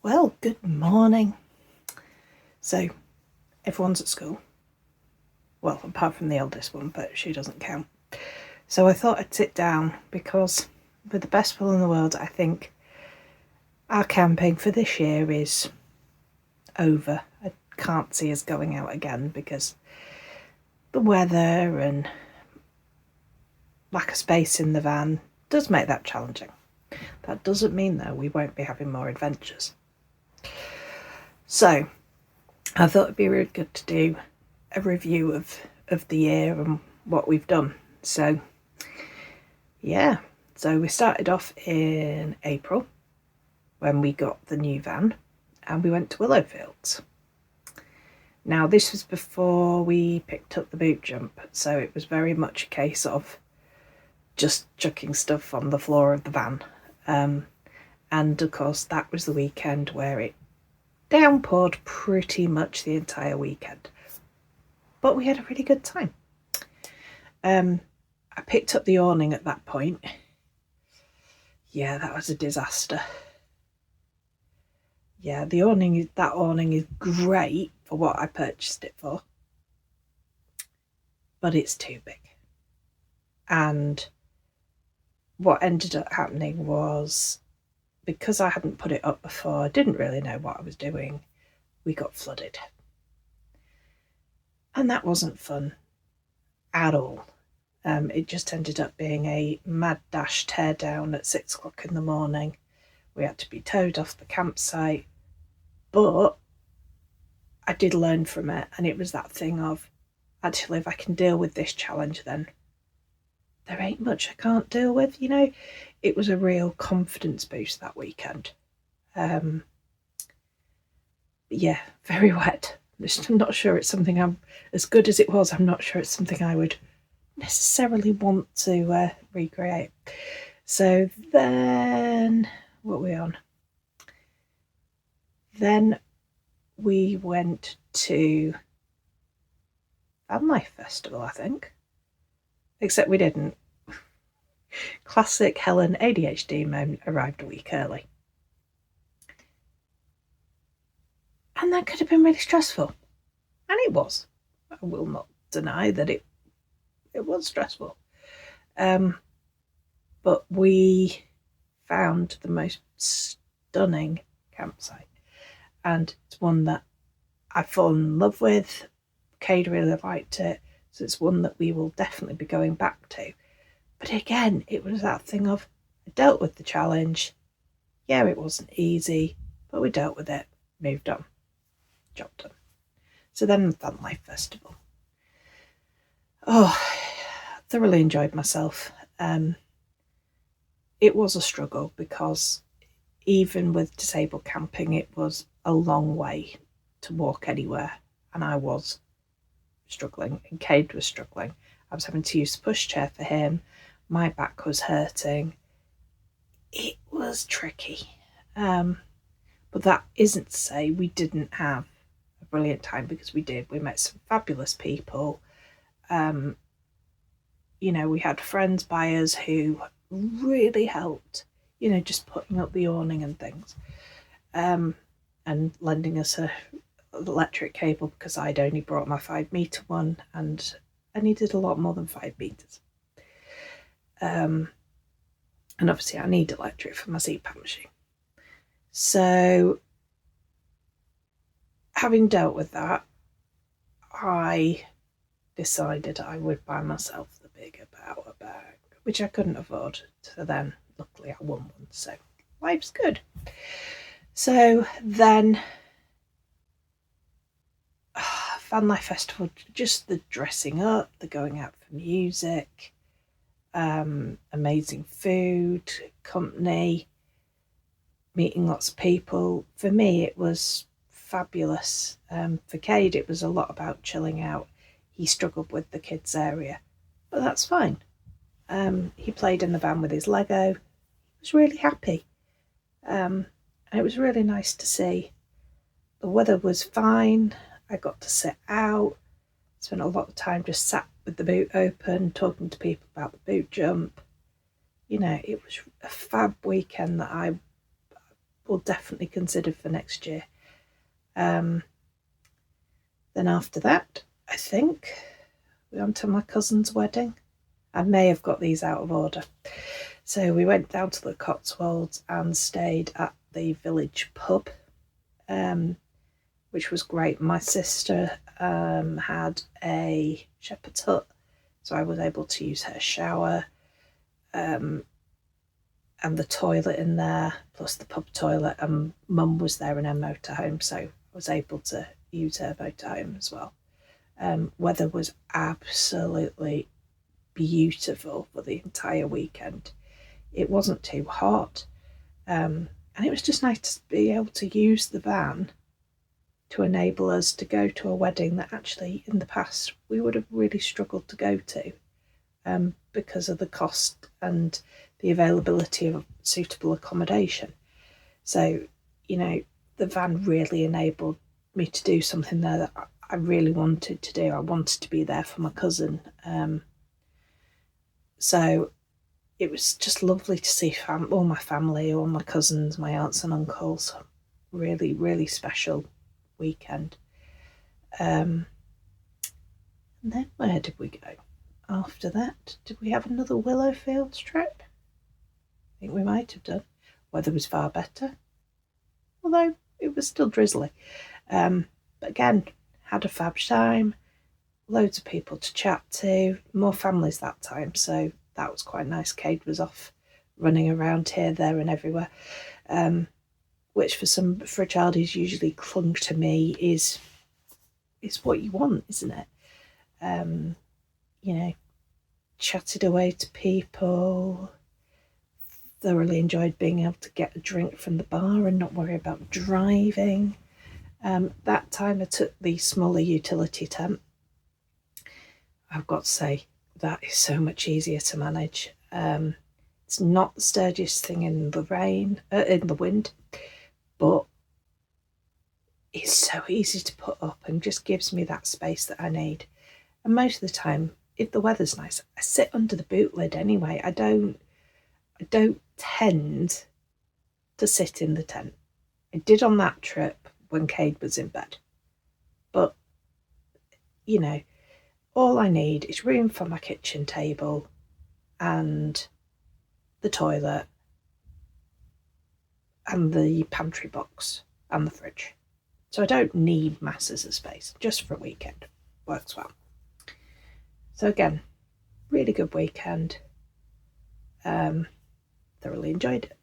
Well, good morning. So, everyone's at school. Well, apart from the eldest one, but she doesn't count. So I thought I'd sit down because, with the best will in the world, I think our camping for this year is over. I can't see us going out again because the weather and lack of space in the van does make that challenging. That doesn't mean, though, we won't be having more adventures. So, I thought it'd be really good to do a review of the year and what we've done. So, yeah. So we started off in April when we got the new van and we went to Willowfields. Now, this was before we picked up the boot jump, so it was very much a case of just chucking stuff on the floor of the van. And of course, that was the weekend where it downpoured pretty much the entire weekend. But we had a really good time. I picked up the awning at that point. Yeah, that was a disaster. Yeah, that awning is great for what I purchased it for. But it's too big. And what ended up happening was, because I hadn't put it up before, I didn't really know what I was doing, we got flooded. And that wasn't fun at all. It just ended up being a mad dash tear down at 6 o'clock in the morning. We had to be towed off the campsite. But I did learn from it, and it was that thing of, actually, if I can deal with this challenge, then there ain't much I can't deal with, you know. It was a real confidence boost that weekend. Yeah, very wet. I'm not sure it's something as good as it was, I'm not sure it's something I would necessarily want to recreate. So then, what were we on? Then we went to Van Life Festival, I think. Except we didn't. Classic Helen ADHD mode arrived a week early. And that could have been really stressful. And it was. I will not deny that it was stressful. But we found the most stunning campsite. And it's one that I've fallen in love with. Cade really liked it. So it's one that we will definitely be going back to. But again, it was that thing of, I dealt with the challenge. Yeah, it wasn't easy, but we dealt with it, moved on, job done. So then Van Life Festival. Oh, thoroughly enjoyed myself. It was a struggle because even with disabled camping, it was a long way to walk anywhere, and I was struggling, and Cade was struggling. I was having to use the pushchair for him. My back was hurting. It was tricky. But that isn't to say we didn't have a brilliant time, because we did. We met some fabulous people. You know, we had friends by us who really helped, you know, just putting up the awning and things. And lending us an electric cable, because I'd only brought my 5-metre one and I needed a lot more than 5 metres. And obviously I need electric for my CPAP machine. So, having dealt with that, I decided I would buy myself the bigger power bag, which I couldn't afford. So then, luckily, I won one. So, life's good. So then, Van Life Festival, just the dressing up, the going out for music, amazing food, company, meeting lots of people. For me, it was fabulous. For Cade, it was a lot about chilling out. He struggled with the kids area, but that's fine. He played in the van with his Lego. He was really happy. And it was really nice to see. The weather was fine. I got to sit out, spent a lot of time just sat with the boot open, talking to people about the boot jump. You know, it was a fab weekend that I will definitely consider for next year. Then after that, I think we went to my cousin's wedding. I may have got these out of order. So we went down to the Cotswolds and stayed at the village pub, which was great. My sister had a shepherd's hut, so I was able to use her shower and the toilet in there, plus the pub toilet, and Mum was there in her motorhome, so I was able to use her motorhome as well. Weather was absolutely beautiful for the entire weekend. It wasn't too hot, and it was just nice to be able to use the van to enable us to go to a wedding that actually in the past we would have really struggled to go to, because of the cost and the availability of suitable accommodation. So, the van really enabled me to do something there that I really wanted to do. I wanted to be there for my cousin. So it was just lovely to see all my family, all my cousins, my aunts and uncles. Really, really special weekend. And then where did we go after that? Did we have another Willowfields trip? I think we might have done. Weather was far better, although it was still drizzly. But again, had a fab time, loads of people to chat to, more families that time, so that was quite nice. Cade was off running around here, there and everywhere, which for a child who's usually clung to me is what you want, isn't it? Chatted away to people, thoroughly enjoyed being able to get a drink from the bar and not worry about driving. That time I took the smaller utility tent. I've got to say, that is so much easier to manage. It's not the sturdiest thing in the wind, but it's so easy to put up and just gives me that space that I need. And most of the time, if the weather's nice, I sit under the boot lid anyway. I don't tend to sit in the tent. I did on that trip when Cade was in bed. But, all I need is room for my kitchen table and the toilet and the pantry box and the fridge. So I don't need masses of space, just for a weekend. Works well. So again, really good weekend. Thoroughly enjoyed it.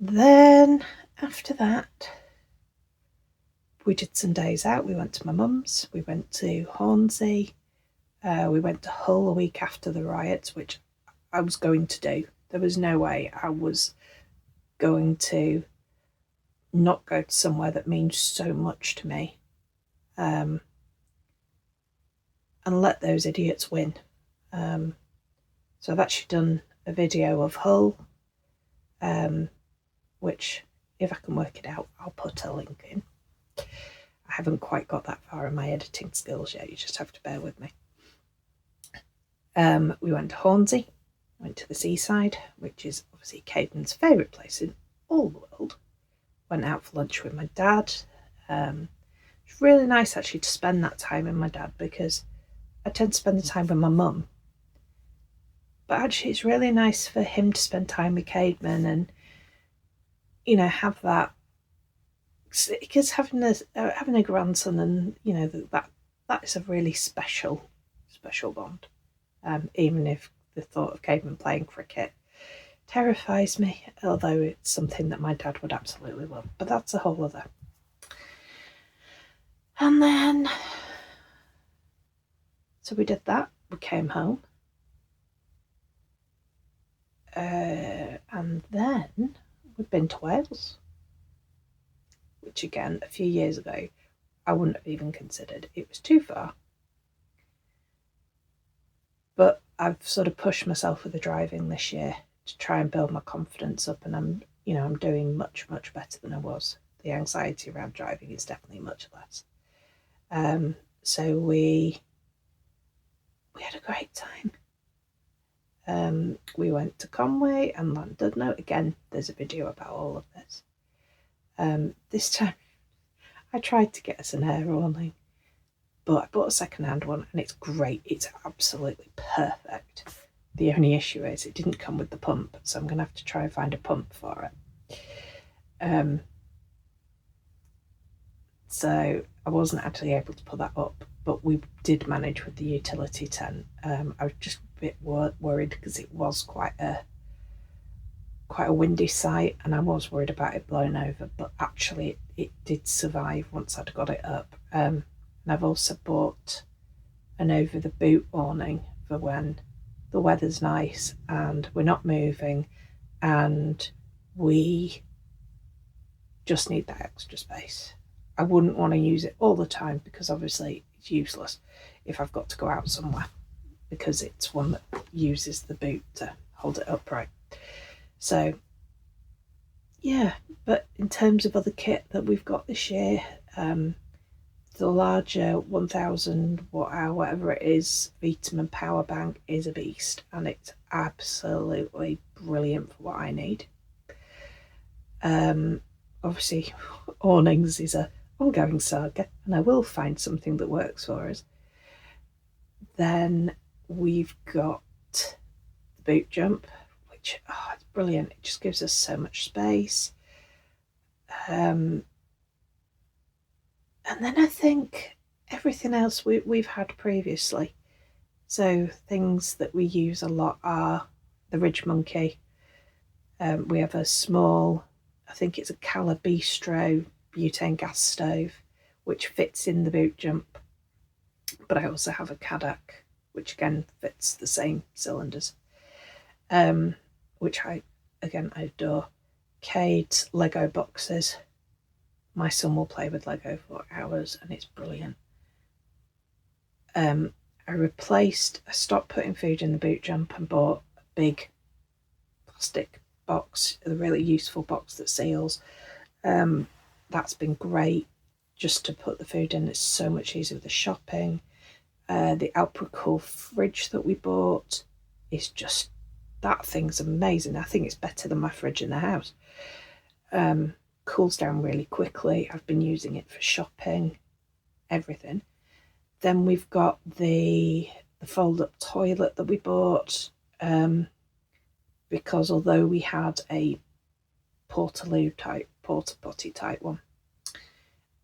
Then after that, we did some days out. We went to my mum's, we went to Hornsey, we went to Hull a week after the riots, which I was going to do. There was no way I was going to not go to somewhere that means so much to me, and let those idiots win. So I've actually done a video of Hull, which, if I can work it out, I'll put a link in. I haven't quite got that far in my editing skills yet, you just have to bear with me. We went to Hornsey, went to the seaside, which is obviously Caden's favourite place in all the world. Went out for lunch with my dad. It's really nice actually to spend that time with my dad, because I tend to spend the time with my mum. But actually it's really nice for him to spend time with Cademan and, have that, because having a grandson and, that is a really special bond. Even if the thought of Cademan playing cricket terrifies me, although it's something that my dad would absolutely love, but that's a whole other. And then, so we did that, we came home, and then we've been to Wales, which again, a few years ago, I wouldn't have even considered. It was too far. But I've sort of pushed myself with the driving this year to try and build my confidence up, and I'm doing much, much better than I was. The anxiety around driving is definitely much less. So we had a great time. We went to Conway and Llandudno. Again, there's a video about all of this. This time I tried to get us an air awning, but I bought a second-hand one and it's great. It's absolutely perfect. The only issue is it didn't come with the pump, so I'm going to have to try and find a pump for it. So I wasn't actually able to put that up, but we did manage with the utility tent. I was just a bit worried because it was quite a windy site, and I was worried about it blowing over, but actually it did survive once I'd got it up. And I've also bought an over the boot awning for when the weather's nice and we're not moving and we just need that extra space. I wouldn't want to use it all the time because obviously it's useless if I've got to go out somewhere, because it's one that uses the boot to hold it upright. So yeah, but in terms of other kit that we've got this year, the larger 1000 watt hour, whatever it is, Vitamin power bank is a beast, and it's absolutely brilliant for what I need. Obviously, awnings is a ongoing saga, and I will find something that works for us. Then we've got the boot jump, which it's brilliant. It just gives us so much space. And then I think everything else we've had previously. So things that we use a lot are the Ridge Monkey. We have a small, I think it's a Cala Bistro butane gas stove, which fits in the boot jump. But I also have a Cadak, which again fits the same cylinders, which I adore. Cade's Lego boxes. My son will play with Lego for hours and it's brilliant. I stopped putting food in the boot jump and bought a big plastic box, a really useful box that seals. That's been great just to put the food in. It's so much easier with the shopping. The Alpracool fridge that we bought is just, that thing's amazing. I think it's better than my fridge in the house. Cools down really quickly. I've been using it for shopping, everything. Then we've got the fold-up toilet that we bought, because although we had a portaloo type, porta potty type one,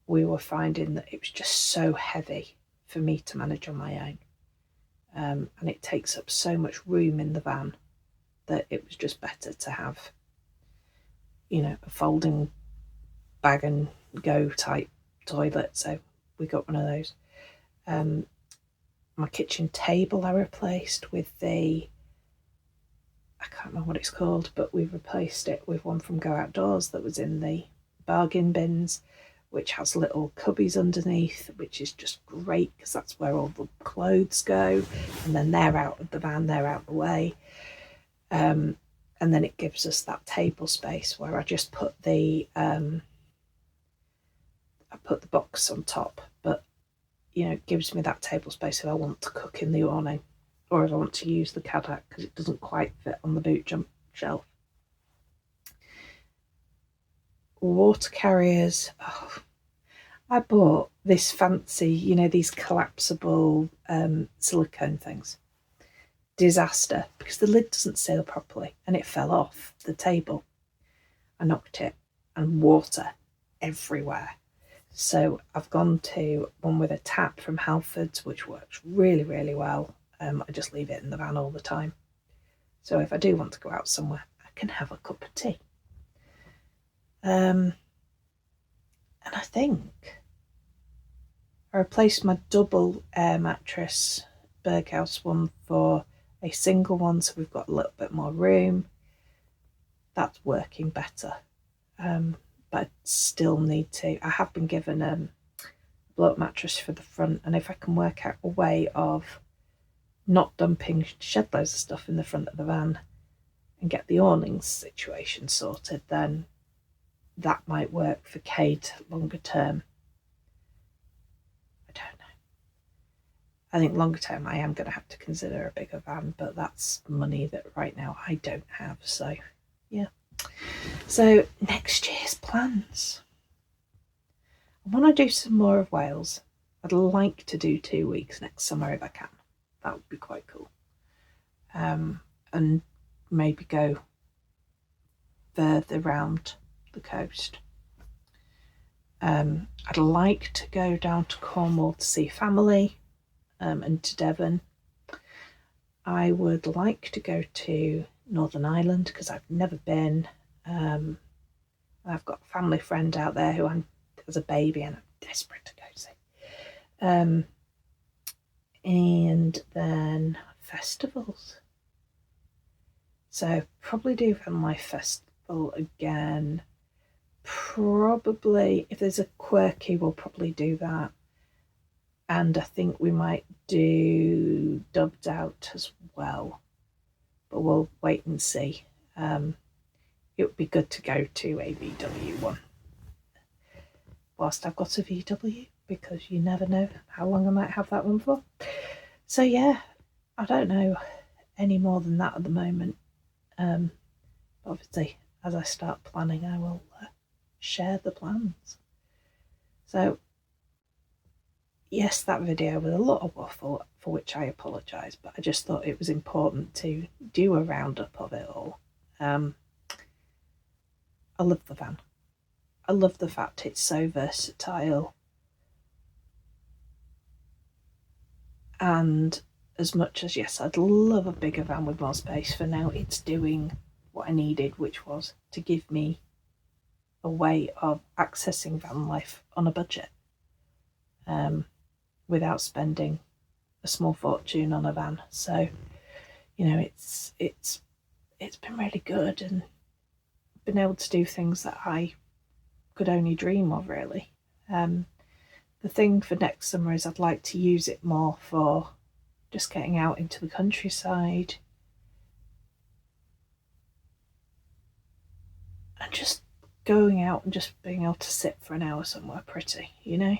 we were finding that it was just so heavy for me to manage on my own, and it takes up so much room in the van that it was just better to have, a folding bag and go type toilet. So we got one of those. My kitchen table I replaced with I can't remember what it's called, but we've replaced it with one from Go Outdoors that was in the bargain bins, which has little cubbies underneath, which is just great because that's where all the clothes go, and then they're out of the van, they're out the way. And then it gives us that table space where I just put the box on top, but it gives me that table space if I want to cook in the awning or if I want to use the Cadak, because it doesn't quite fit on the boot jump shelf. Water carriers. I bought this fancy, these collapsible silicone things. Disaster, because the lid doesn't seal properly and it fell off the table. I knocked it and water everywhere. So I've gone to one with a tap from Halfords, which works really, really well. I just leave it in the van all the time. So if I do want to go out somewhere, I can have a cup of tea. And I think I replaced my double air mattress, Berghaus one, for a single one, so we've got a little bit more room. That's working better. But I still need to. I have been given a blow-up mattress for the front, and if I can work out a way of not dumping shed loads of stuff in the front of the van and get the awnings situation sorted, then that might work for Cade longer term. I I think longer term I am going to have to consider a bigger van, but that's money that right now I don't have. So yeah. So next year's plans. I want to do some more of Wales. I'd like to do 2 weeks next summer if I can. That would be quite cool. And maybe go further round the coast. I'd like to go down to Cornwall to see family, and to Devon. I would like to go to Northern Ireland because I've never been. I've got a family friend out there who has a baby and I'm desperate to go see. And then festivals. So probably do Van Life Festival again. Probably, if there's a quirky, we'll probably do that. And I think we might do Dubbed Out as well. But we'll wait and see. It would be good to go to a VW one whilst I've got a VW, because you never know how long I might have that one for. So yeah, I don't know any more than that at the moment. Obviously, as I start planning, I will share the plans. So yes, that video was a lot of waffle, for which I apologise, but I just thought it was important to do a roundup of it all. I love the van. I love the fact it's so versatile. And as much as, yes, I'd love a bigger van with more space, for now it's doing what I needed, which was to give me a way of accessing van life on a budget, without spending a small fortune on a van. So, you know, it's been really good, and been able to do things that I could only dream of, really. The thing for next summer is I'd like to use it more for just getting out into the countryside and just going out and just being able to sit for an hour somewhere pretty, you know?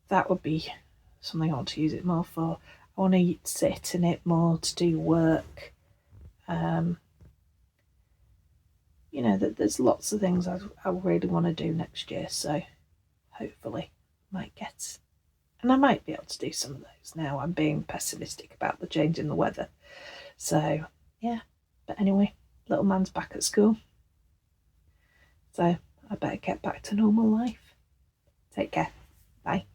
That would be something I want to use it more for. I want to sit in it more to do work. You know, that there's lots of things I really want to do next year, so hopefully might get, and I might be able to do some of those now. I'm being pessimistic about the change in the weather. So yeah, but anyway, little man's back at school, so I better get back to normal life. Take care. Bye.